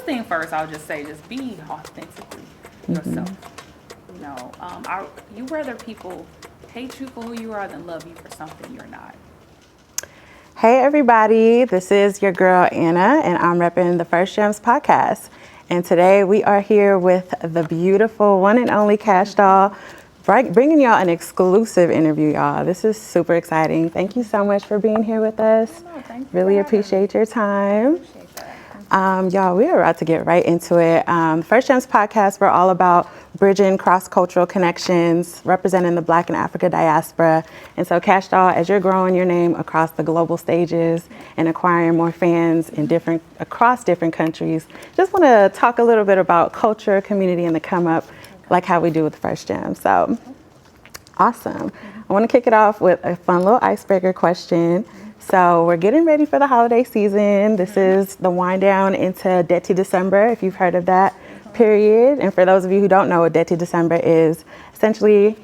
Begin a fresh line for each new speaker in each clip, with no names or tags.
first thing first, I'll just say, just be authentically yourself. You know, you rather people hate you for who you are than love you for something you're not.
Hey everybody, this is your girl Anna, and I'm repping the First Gems podcast. And today we are here with the beautiful one and only Kash Doll, bringing y'all an exclusive interview, y'all. This is super exciting. Thank you so much for being here with us. Really appreciate your time. Y'all, we are about to get right into it. First Gems podcast, we're all about bridging cross-cultural connections, representing the Black and African diaspora. And so Kash Doll, as you're growing your name across the global stages and acquiring more fans in across different countries, just want to talk a little bit about culture, community, and the come up, like how we do with First Gems. So awesome. I want to kick it off with a fun little icebreaker question. So we're getting ready for the holiday season. This is the wind down into Dirty December, if you've heard of that period. And for those of you who don't know what Dirty December is, essentially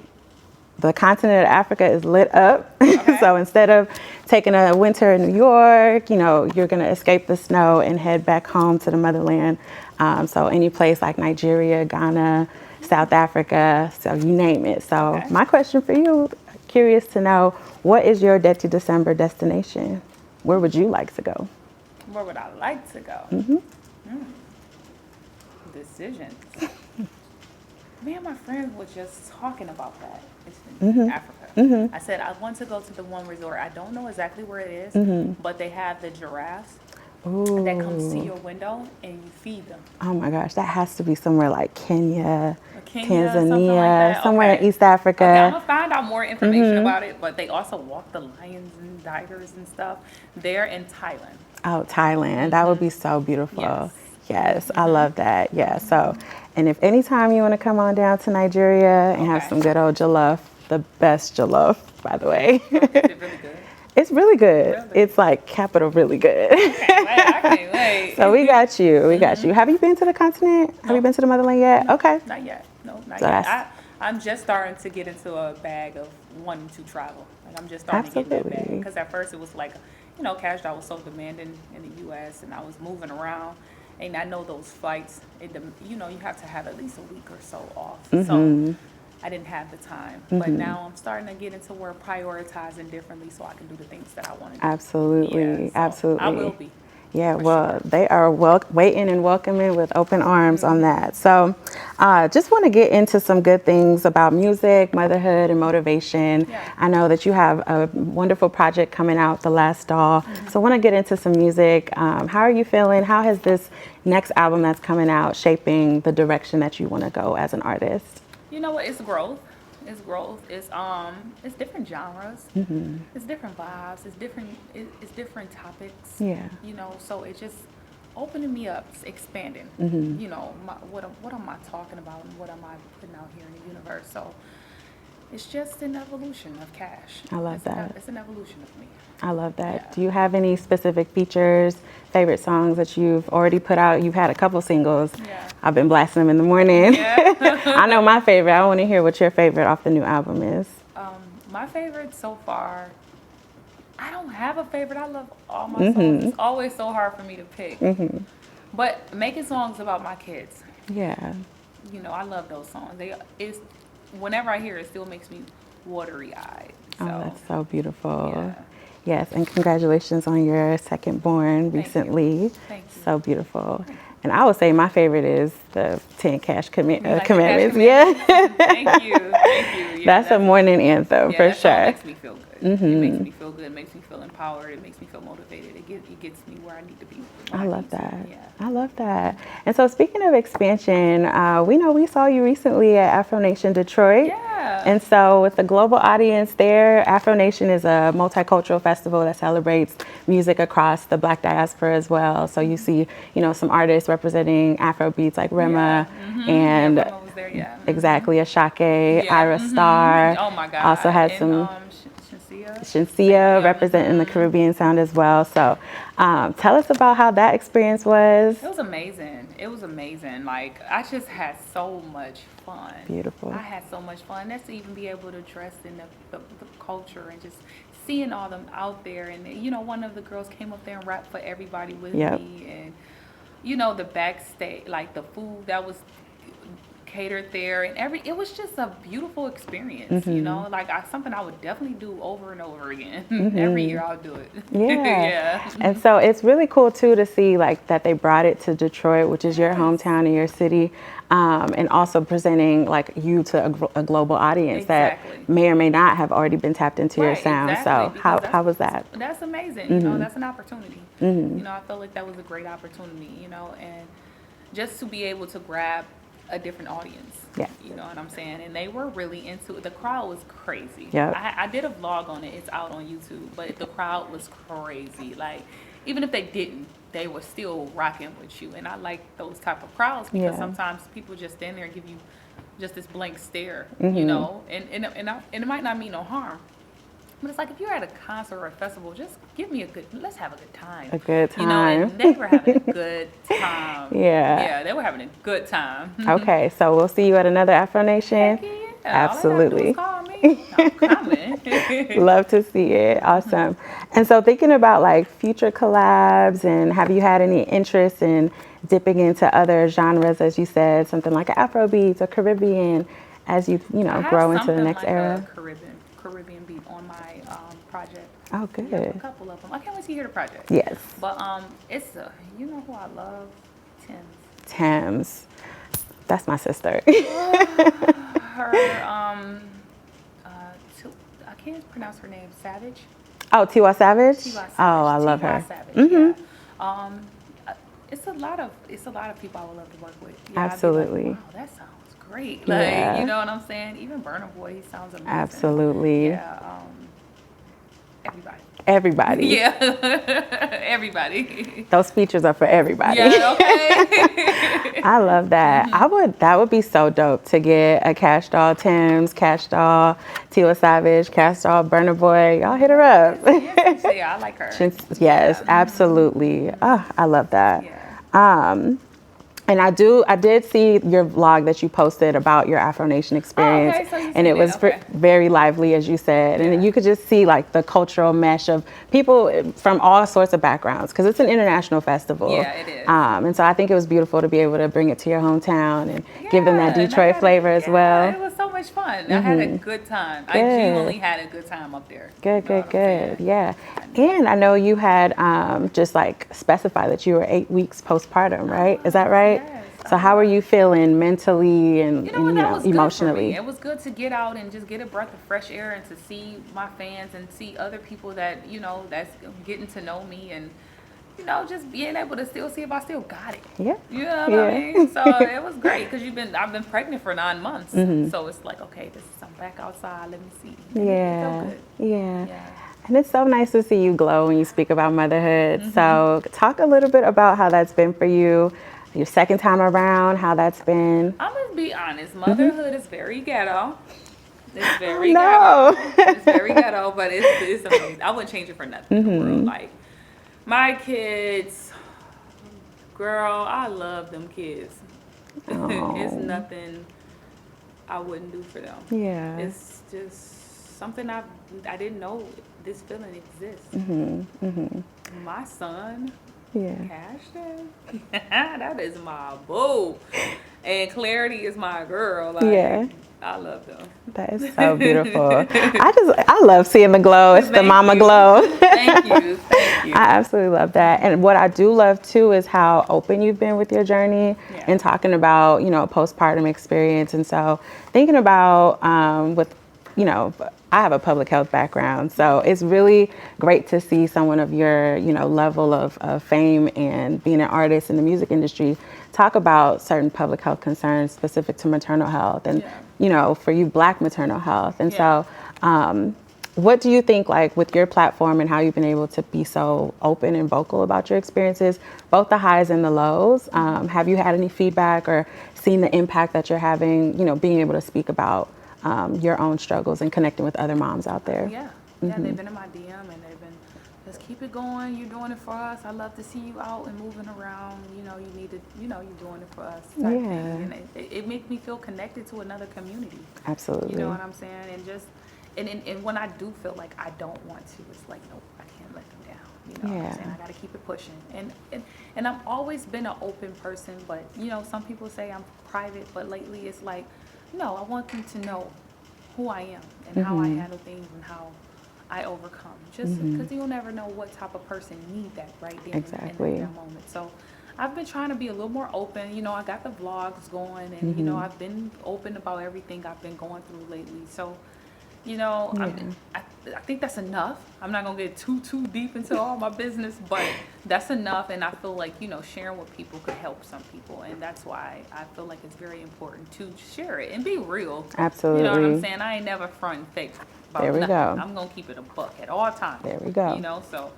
the continent of Africa is lit up. Okay. So instead of taking a winter in New York, you're going to escape the snow and head back home to the motherland. So any place like Nigeria, Ghana, South Africa, so you name it. So My question for you, curious to know, what is your Dirty December destination? Where would you like to go?
Where would I like to go? Decisions. Me and my friends were just talking about that. It's in Africa. I said I want to go to the one resort. I don't know exactly where it is, but they have the giraffes that come to your window and you feed them.
Oh my gosh, that has to be somewhere like Kenya,
Tanzania,
like somewhere in East Africa.
Okay, I'm gonna find out more information about it, but they also walk the lions and tigers and stuff. They're in Thailand.
Oh, Thailand. That would be so beautiful. Yes, I love that. Yeah, so, and if anytime you want to come on down to Nigeria and have some good old jollof, the best jollof, by the way.
Is it really good?
It's really good. Really? It's like capital really good.
I can't wait.
So we got you. Have you been to the continent? Have you been to the motherland yet?
No,
okay.
Not yet. No, not yet. I'm just starting to get into a bag of wanting to travel. Like I'm just starting to get in that bag. Because at first it was like, Kash Doll was so demanding in the U.S. and I was moving around. And I know those flights, you have to have at least a week or so off. So I didn't have the time. But now I'm starting to get into where prioritizing differently so I can do the things that I want to do.
Absolutely. Absolutely.
I will be.
Yeah, well, they are waiting and welcoming with open arms on that. So just want to get into some good things about music, motherhood, and motivation. Yeah. I know that you have a wonderful project coming out, The Last Doll. So I want to get into some music. How are you feeling? How has this next album that's coming out shaping the direction that you want to go as an artist?
You know what? It's growth. It's growth. It's different genres. It's different vibes. It's different topics.
Yeah.
So it's just opening me up. It's expanding. What am I talking about and what am I putting out here in the universe? So it's just an evolution of Kash.
I love that.
It's an evolution of me.
I love that. Yeah. Do you have any specific features, favorite songs that you've already put out? You've had a couple singles. Yeah. I've been blasting them in the morning. Yeah. I know my favorite. I want to hear what your favorite off the new album is.
My favorite so far, I don't have a favorite. I love all my songs. It's always so hard for me to pick. But making songs about my kids.
Yeah.
I love those songs. Whenever I hear it, still makes me watery-eyed. So.
Oh, that's so beautiful.
Yeah.
Yes, and congratulations on your second born recently.
Thank you.
So beautiful. And I would say my favorite is the 10 Kash Commandments.
Yeah. Thank you. Yeah,
that's a morning anthem for sure.
It makes me feel good. It makes me feel good. It makes me feel empowered. It makes me feel motivated. It gets me where I need to be.
I love that. Yeah. I love that. And so speaking of expansion, we saw you recently at AfroNation Detroit.
Yeah.
And so with the global audience there, AfroNation is a multicultural festival that celebrates music across the Black diaspora as well. So you see, some artists representing Afro beats like Rema and
Rema was there,
exactly, Ashake, Ira Star.
Oh my God.
Also had some Shinsia representing the Caribbean sound as well. So tell us about how that experience was.
It was amazing. Like, I just had so much fun.
Beautiful.
I had so much fun. That's to even be able to dress in the culture and just seeing all them out there. And, one of the girls came up there and rapped for everybody with me. And the backstage, like the food that was catered there, and it was just a beautiful experience, like something I would definitely do over and over again. Every year I'll do it.
Yeah. And so it's really cool too to see like that they brought it to Detroit, which is your hometown and your city, and also presenting like you to a global audience that may or may not have already been tapped into your sound. So how was that?
That's amazing. That's an opportunity. I felt like that was a great opportunity, and just to be able to grab a different audience.
Yeah.
You know what I'm saying? And they were really into it. The crowd was crazy.
Yep.
I did a vlog on it. It's out on YouTube. But the crowd was crazy. Like, even if they didn't, they were still rocking with you. And I like those type of crowds because sometimes people just stand there and give you just this blank stare, and it might not mean no harm. But it's like, if you're at a concert or a festival, just let's have a good time.
A good time.
And they were having a good time.
Yeah,
they were having a good time.
Okay, so we'll see you at another AfroNation.
Yeah.
Absolutely.
All I gotta do is call me. I'm coming.
Love to see it. Awesome. And so thinking about like future collabs, and have you had any interest in dipping into other genres, as you said, something like Afrobeats or Caribbean, as you grow into the next era?
Caribbean beat on my project.
Oh, good.
Yeah, a couple of them. I can't wait to hear the project.
Yes.
But it's you know who I love?
Thames. That's my sister.
Her I can't pronounce her name. Savage.
Oh, Tiwa Savage.
Tiwa Savage.
Oh, I love her.
Savage, yeah. It's a lot of people I would love to work with. Yeah,
absolutely.
Like, wow, that sounds great. Like, you know what I'm saying? Even Burna Boy, he sounds amazing.
Absolutely.
Yeah.
Everybody.
Yeah. Everybody.
Those features are for everybody.
Yeah, okay.
I love that. That would be so dope to get a Kash Doll Thames, Kash Doll, Tiwa Savage, Kash Doll, Burna Boy. Y'all hit her up.
Yes, yeah, I like her.
Yes, absolutely. Oh, I love that.
Yeah.
And I did see your vlog that you posted about your AfroNation experience, and it was very lively, as you said, and you could just see like the cultural mesh of people from all sorts of backgrounds, because it's an international festival.
Yeah, it is.
And so I think it was beautiful to be able to bring it to your hometown and give them that Detroit flavor as well.
It was so much fun. I had a good time. I genuinely had a good time up there.
Good. Yeah. And I know you had just like specified that you were 8 weeks postpartum, right? Is that right?
Yes.
So how are you feeling mentally and
emotionally? It was good to get out and just get a breath of fresh air and to see my fans and see other people that, that's getting to know me, and, just being able to still see if I still got it.
Yeah.
You know what I mean? So it was great because I've been pregnant for 9 months. So it's like, okay, I'm back outside. Let me see.
Yeah. And it's so nice to see you glow when you speak about motherhood. So talk a little bit about how that's been for you. Your second time around, how that's been.
I'm gonna be honest. Motherhood is very ghetto. It's very ghetto. It's very ghetto, but it's amazing. I wouldn't change it for nothing in the world. Like, my kids, girl, I love them kids. It's nothing I wouldn't do for them.
Yeah.
It's just something I didn't know this feeling exists. My son.
Yeah.
Cash, that is my boo, and Clarity is my girl. Like, I love them.
That is so beautiful. I love seeing the glow. It's the mama glow.
Thank you.
I absolutely love that. And what I do love too is how open you've been with your journey and talking about postpartum experience. And so thinking about I have a public health background, so it's really great to see someone of your, level of fame and being an artist in the music industry talk about certain public health concerns specific to maternal health and, for you, Black maternal health. And so what do you think, like, with your platform and how you've been able to be so open and vocal about your experiences, both the highs and the lows? Have you had any feedback or seen the impact that you're having, being able to speak about your own struggles and connecting with other moms out there?
Yeah, they've been in my DM and they've been, just keep it going. You're doing it for us. I love to see you out and moving around. You need to, you're doing it for us. Type thing. And it makes me feel connected to another community.
Absolutely.
You know what I'm saying? And just, and when I do feel like I don't want to, it's like, nope, I can't let them down. You know what I'm saying? I got to keep it pushing. And I've always been an open person, but, you know, some people say I'm private, but lately it's like, no, I want them to know who I am and how I handle things and how I overcome. Just because you'll never know what type of person need that right there in that moment. So I've been trying to be a little more open. You know, I got the vlogs going, and, you know, I've been open about everything I've been going through lately. So, you know, I think that's enough. I'm not going to get too deep into all my business, but that's enough. And I feel like, you know, sharing with people could help some people. And that's why I feel like it's very important to share it and be real.
Absolutely.
You know what I'm saying? I ain't never front and fake about
there we
nothing.
go.
I'm going to keep it a buck at all times.
There we go.
You know, so...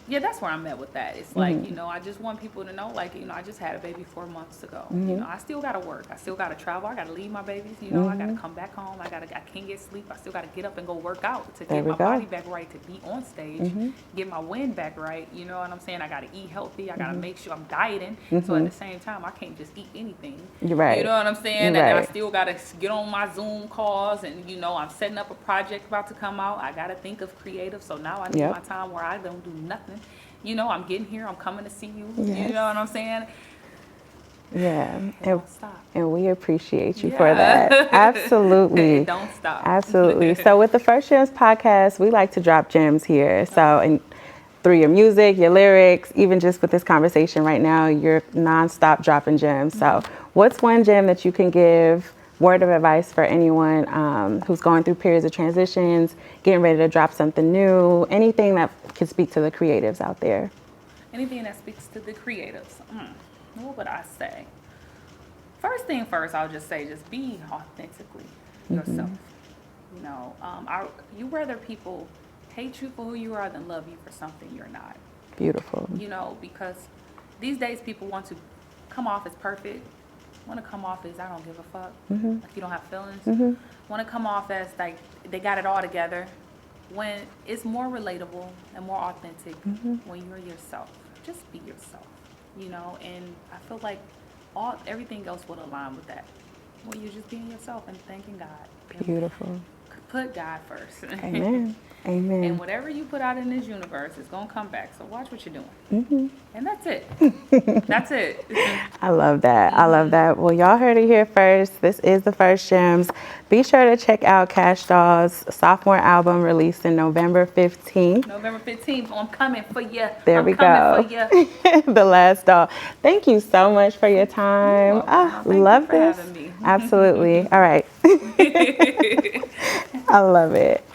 yeah, that's where I'm at with that. It's like, you know, I just want people to know, like, you know, I just had a baby 4 months ago. You know, I still got to work. I still got to travel. I got to leave my babies. You know, I got to come back home. I can't get sleep. I still got to get up and go work out to get my body back right, to be on stage, get my wind back right. You know what I'm saying? I got to eat healthy. I got to make sure I'm dieting. So at the same time, I can't just eat anything.
You're right.
You know what I'm saying? And I still got to get on my Zoom calls. And, you know, I'm setting up a project about to come out. I got to think of creative. So now I need my time where I don't do nothing. You know, I'm getting here. I'm coming to see you. You know what I'm saying?
Yeah.
Don't stop.
And we appreciate you for that. Absolutely.
Don't stop.
Absolutely. So with the First Gems podcast, we like to drop gems here. So and through your music, your lyrics, even just with this conversation right now, you're nonstop dropping gems. So what's one gem that you can give, word of advice for anyone who's going through periods of transitions, getting ready to drop something new, anything that can speak to the creatives out there?
Anything that speaks to the creatives. What would I say? First thing first, I'll just say, just be authentically yourself. You know, you rather people hate you for who you are than love you for something you're not.
Beautiful.
You know, because these days people want to come off as perfect. Want to come off as I don't give a fuck, like you don't have feelings. Want to come off as like they got it all together, when it's more relatable and more authentic when you're yourself. Just be yourself, you know. And I feel like everything else would align with that. When you're just being yourself and thanking God.
Beautiful.
Put God first.
Amen. Amen.
And whatever you put out in this universe is going to come back. So watch what you're doing. And that's it. That's it.
I love that. I love that. Well, y'all heard it here first. This is the First Gems. Be sure to check out Kash Doll's sophomore album released in November 15th.
November 15th. I'm coming for you.
There we go. The Last Doll. Thank you so much for your time. Love this.
Having me.
Absolutely. All right. I love it.